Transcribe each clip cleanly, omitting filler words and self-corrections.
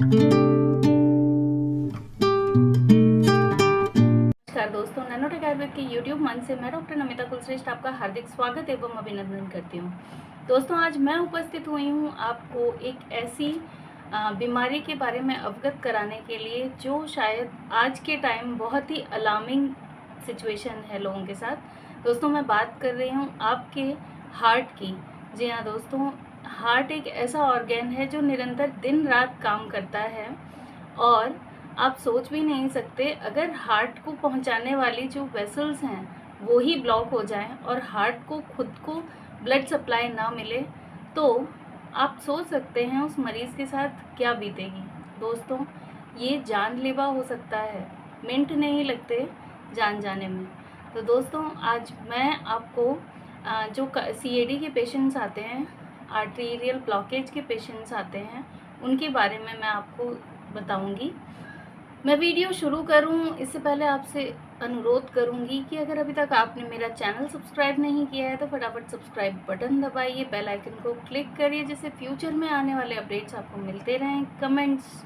नमस्कार दोस्तों, नैनोटेक आयुर्वेद के यूट्यूब मंच से मैं डॉक्टर नमिता कुलश्रेष्ठ आपका हार्दिक स्वागत एवं अभिनंदन करती हूँ। दोस्तों, आज मैं उपस्थित हुई हूँ आपको एक ऐसी बीमारी के बारे में अवगत कराने के लिए जो शायद आज के टाइम बहुत ही अलार्मिंग सिचुएशन है लोगों के साथ। दोस्तों, मैं बात कर रही हूँ आपके हार्ट की। जी हाँ दोस्तों, हार्ट एक ऐसा ऑर्गेन है जो निरंतर दिन रात काम करता है और आप सोच भी नहीं सकते, अगर हार्ट को पहुंचाने वाली जो वेसल्स हैं वो ही ब्लॉक हो जाएं और हार्ट को खुद को ब्लड सप्लाई ना मिले तो आप सोच सकते हैं उस मरीज़ के साथ क्या बीतेगी। दोस्तों, ये जानलेवा हो सकता है, मिनट नहीं लगते जान जाने में। तो दोस्तों, आज मैं आपको जो CAD के पेशेंट्स आते हैं, आर्टेरियल ब्लॉकेज के पेशेंट्स आते हैं, उनके बारे में मैं आपको बताऊंगी। मैं वीडियो शुरू करूं इससे पहले आपसे अनुरोध करूंगी कि अगर अभी तक आपने मेरा चैनल सब्सक्राइब नहीं किया है तो फटाफट सब्सक्राइब बटन दबाइए, बेल आइकन को क्लिक करिए जिससे फ्यूचर में आने वाले अपडेट्स आपको मिलते रहें। कमेंट्स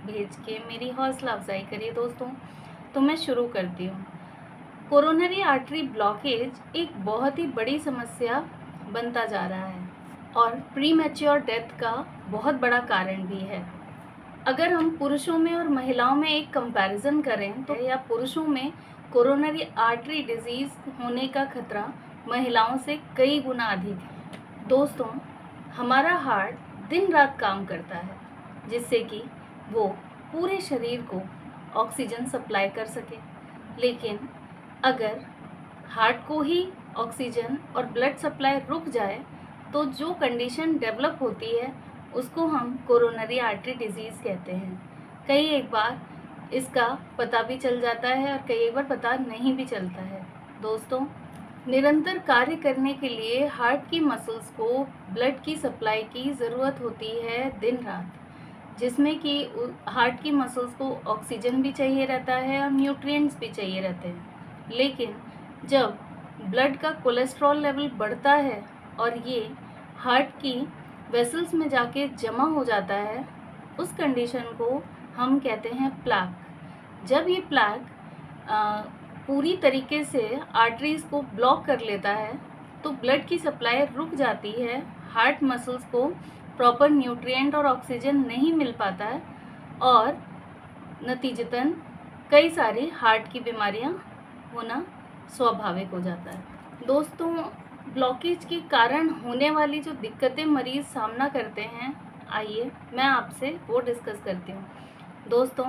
भेज के मेरी हौसला अफजाई करिए दोस्तों। तो मैं शुरू करती हूँ। कोरोनरी आर्टरी ब्लॉकेज एक बहुत ही बड़ी समस्या बनता जा रहा है और प्री मैच्योर डेथ का बहुत बड़ा कारण भी है। अगर हम पुरुषों में और महिलाओं में एक कंपैरिजन करें तो या पुरुषों में कोरोनरी आर्टरी डिजीज़ होने का खतरा महिलाओं से कई गुना अधिक है। दोस्तों, हमारा हार्ट दिन रात काम करता है जिससे कि वो पूरे शरीर को ऑक्सीजन सप्लाई कर सके, लेकिन अगर हार्ट को ही ऑक्सीजन और ब्लड सप्लाई रुक जाए तो जो कंडीशन डेवलप होती है उसको हम कोरोनरी आर्टरी डिजीज़ कहते हैं। कई एक बार इसका पता भी चल जाता है और कई एक बार पता नहीं भी चलता है। दोस्तों, निरंतर कार्य करने के लिए हार्ट की मसल्स को ब्लड की सप्लाई की ज़रूरत होती है दिन रात, जिसमें कि हार्ट की मसल्स को ऑक्सीजन भी चाहिए रहता है और न्यूट्रिएंट्स भी चाहिए रहते हैं। लेकिन जब ब्लड का कोलेस्ट्रॉल लेवल बढ़ता है और ये हार्ट की वेसल्स में जाके जमा हो जाता है, उस कंडीशन को हम कहते हैं प्लैक। जब ये प्लैक पूरी तरीके से आर्टरीज को ब्लॉक कर लेता है तो ब्लड की सप्लाई रुक जाती है, हार्ट मसल्स को प्रॉपर न्यूट्रिएंट और ऑक्सीजन नहीं मिल पाता है और नतीजतन कई सारी हार्ट की बीमारियां होना स्वाभाविक हो जाता है। दोस्तों, ब्लॉकेज के कारण होने वाली जो दिक्कतें मरीज़ सामना करते हैं, आइए मैं आपसे वो डिस्कस करती हूँ। दोस्तों,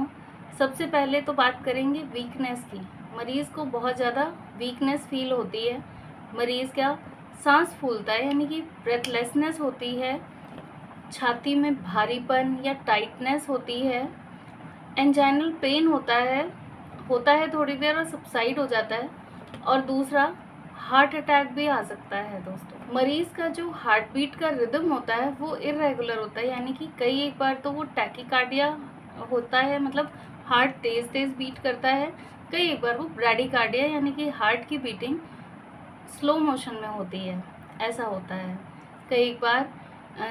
सबसे पहले तो बात करेंगे वीकनेस की। मरीज़ को बहुत ज़्यादा वीकनेस फील होती है, मरीज़ का सांस फूलता है यानी कि ब्रेथलेसनेस होती है, छाती में भारीपन या टाइटनेस होती है, एंजाइनल पेन होता है थोड़ी देर और सबसाइड हो जाता है, और दूसरा हार्ट अटैक भी आ सकता है। दोस्तों, मरीज़ का जो हार्ट बीट का रिदम होता है वो इरेगुलर होता है, यानी कि कई एक बार तो वो टैकीकार्डिया होता है, मतलब हार्ट तेज़ तेज़ बीट करता है, कई एक बार वो ब्रैडीकार्डिया यानी कि हार्ट की बीटिंग स्लो मोशन में होती है, ऐसा होता है। कई एक बार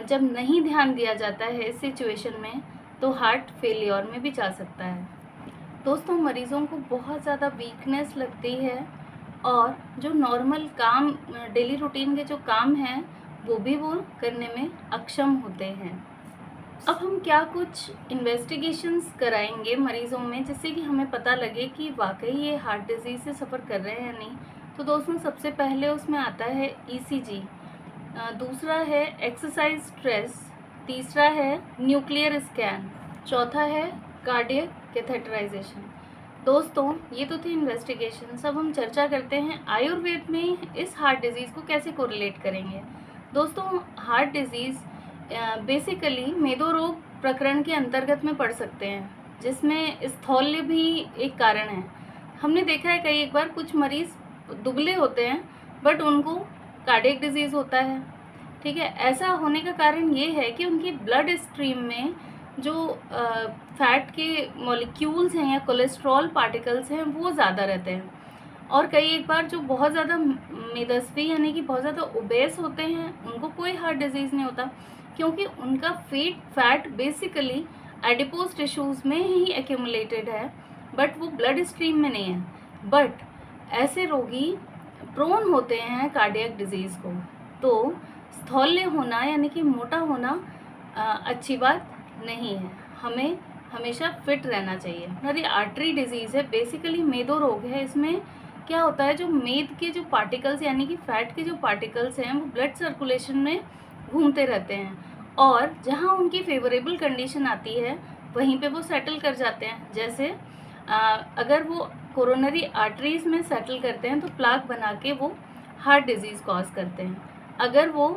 जब नहीं ध्यान दिया जाता है इस सिचुएशन में तो हार्ट फेलियर में भी जा सकता है। दोस्तों, मरीज़ों को बहुत ज़्यादा वीकनेस लगती है और जो नॉर्मल काम, डेली रूटीन के जो काम हैं वो भी वो करने में अक्षम होते हैं। अब हम क्या कुछ इन्वेस्टिगेशंस कराएंगे मरीज़ों में जिससे कि हमें पता लगे कि वाकई ये हार्ट डिजीज़ से सफ़र कर रहे हैं या नहीं। तो दोस्तों, सबसे पहले उसमें आता है ECG, दूसरा है एक्सरसाइज स्ट्रेस, तीसरा है न्यूक्लियर स्कैन, चौथा है कार्डियक कैथेटराइजेशन। दोस्तों, ये तो थे इन्वेस्टिगेशन। अब हम चर्चा करते हैं आयुर्वेद में इस हार्ट डिजीज़ को कैसे कोरिलेट करेंगे। दोस्तों, हार्ट डिजीज़ बेसिकली मेदो रोग प्रकरण के अंतर्गत में पड़ सकते हैं, जिसमें स्थौल्य भी एक कारण है। हमने देखा है कई एक बार कुछ मरीज़ दुबले होते हैं बट उनको कार्डियक डिजीज़ होता है, ठीक है। ऐसा होने का कारण ये है कि उनकी ब्लड स्ट्रीम में जो फैट के मॉलिक्यूल्स हैं या कोलेस्ट्रॉल पार्टिकल्स हैं वो ज़्यादा रहते हैं, और कई एक बार जो बहुत ज़्यादा मेदस्वी यानी कि बहुत ज़्यादा ओबेस होते हैं उनको कोई हार्ट डिजीज़ नहीं होता, क्योंकि उनका फैट बेसिकली एडिपोज टिश्यूज़ में ही एक्यूमुलेटेड है, बट वो ब्लड स्ट्रीम में नहीं है। बट ऐसे रोगी प्रोन होते हैं कार्डियक डिजीज़ को। तो स्थौल्य होना यानी कि मोटा होना अच्छी बात नहीं है। हमें हमेशा फिट रहना चाहिए। कोरोनरी आर्टरी डिजीज़ है, बेसिकली मेदो रोग है। इसमें क्या होता है, जो मेद के जो पार्टिकल्स यानी कि फैट के जो पार्टिकल्स हैं वो ब्लड सर्कुलेशन में घूमते रहते हैं, और जहाँ उनकी फेवरेबल कंडीशन आती है वहीं पे वो सेटल कर जाते हैं। जैसे अगर वो कोरोनरी आर्टरीज़ में सेटल करते हैं तो प्लाक बना के वो हार्ट डिजीज़ कॉज करते हैं। अगर वो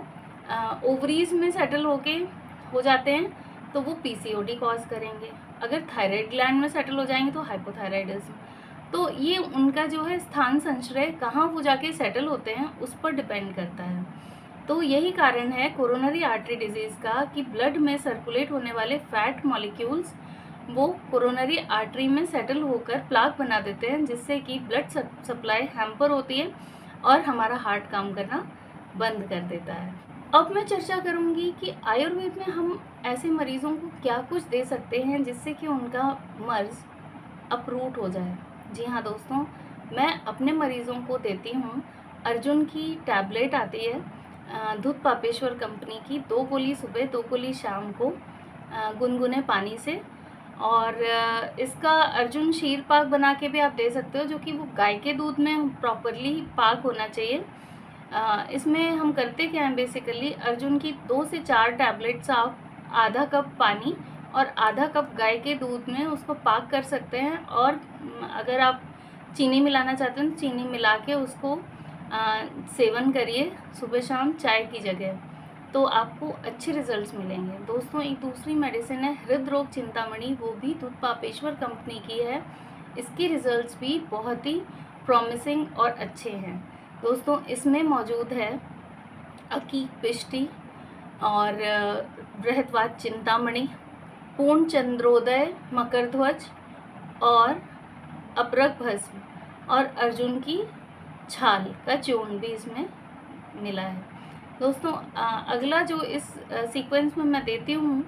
ओवरीज़ में सेटल हो जाते हैं तो वो पीसीओडी कॉज करेंगे। अगर थायराइड ग्लैंड में सेटल हो जाएंगे तो हाइपोथायराइडिज्म। तो ये उनका जो है स्थान संचय कहाँ वो जाके सेटल होते हैं उस पर डिपेंड करता है। तो यही कारण है कोरोनरी आर्टरी डिजीज़ का कि ब्लड में सर्कुलेट होने वाले फैट मॉलिक्यूल्स वो कोरोनरी आर्टरी में सेटल होकर प्लाक बना देते हैं, जिससे कि ब्लड सप्लाई हैम्पर होती है और हमारा हार्ट काम करना बंद कर देता है। अब मैं चर्चा करूंगी कि आयुर्वेद में हम ऐसे मरीज़ों को क्या कुछ दे सकते हैं जिससे कि उनका मर्ज़ अपरूट हो जाए। जी हाँ दोस्तों, मैं अपने मरीज़ों को देती हूँ अर्जुन की टैबलेट आती है दूध पापेश्वर कंपनी की, 2 गोली सुबह 2 गोली शाम को गुनगुने पानी से। और इसका अर्जुन शीर पाक बना के भी आप दे सकते हो, जो कि वो गाय के दूध में प्रॉपरली पाक होना चाहिए। इसमें हम करते क्या हैं, बेसिकली अर्जुन की 2 से 4 टैबलेट्स आप आधा कप पानी और आधा कप गाय के दूध में उसको पाक कर सकते हैं। और अगर आप चीनी मिलाना चाहते हैं तो चीनी मिला के उसको सेवन करिए सुबह शाम चाय की जगह, तो आपको अच्छे रिजल्ट्स मिलेंगे। दोस्तों, एक दूसरी मेडिसिन है हृदरोग चिंतामणि, वो भी दूध पापेश्वर कंपनी की है। इसके रिजल्ट्स भी बहुत ही प्रॉमिसिंग और अच्छे हैं। दोस्तों, इसमें मौजूद है अकीक पिष्टि और बृहत्वाद चिंतामणि, पूर्ण चंद्रोदय मकरध्वज और अपरक भस्म और अर्जुन की छाल का चूर्ण भी इसमें मिला है। दोस्तों, अगला जो इस सीक्वेंस में मैं देती हूँ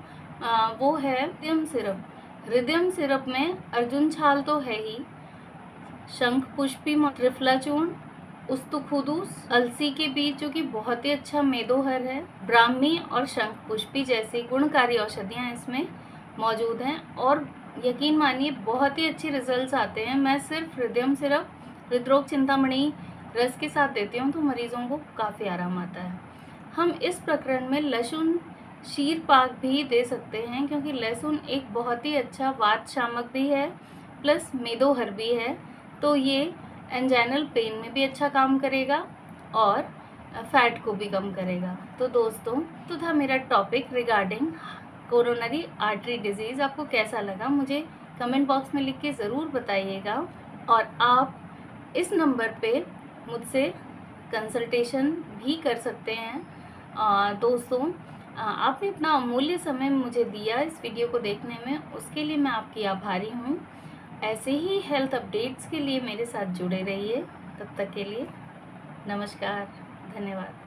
वो है रिदियम सिरप। रिदियम सिरप में अर्जुन छाल तो है ही, शंख पुष्पी त्रिफला चूर्ण, उस्तुखुदूस, अलसी के बीज जो कि बहुत ही अच्छा मेदोहर है, ब्राह्मी और शंख पुष्पी जैसी गुणकारी औषधियाँ इसमें मौजूद हैं। और यकीन मानिए बहुत ही अच्छे रिजल्ट्स आते हैं। मैं सिर्फ हृदयम सिरप हृदरोग चिंतामणि रस के साथ देती हूँ तो मरीजों को काफ़ी आराम आता है। हम इस प्रकरण में लहसुन शीर पाक भी दे सकते हैं, क्योंकि लहसुन एक बहुत ही अच्छा वात शामक भी है प्लस मेदोहर भी है। तो ये एंजाइनल पेन में भी अच्छा काम करेगा और फैट को भी कम करेगा। तो दोस्तों, तो था मेरा topic regarding coronary artery disease. आपको कैसा लगा मुझे कमेंट बॉक्स में लिख के ज़रूर बताइएगा। और आप इस नंबर पे मुझसे कंसल्टेशन भी कर सकते हैं। दोस्तों, आपने इतना अमूल्य समय मुझे दिया इस वीडियो को देखने में, उसके लिए मैं आपकी आभारी हूँ। ऐसे ही हेल्थ अपडेट्स के लिए मेरे साथ जुड़े रहिए। तब तक के लिए नमस्कार, धन्यवाद।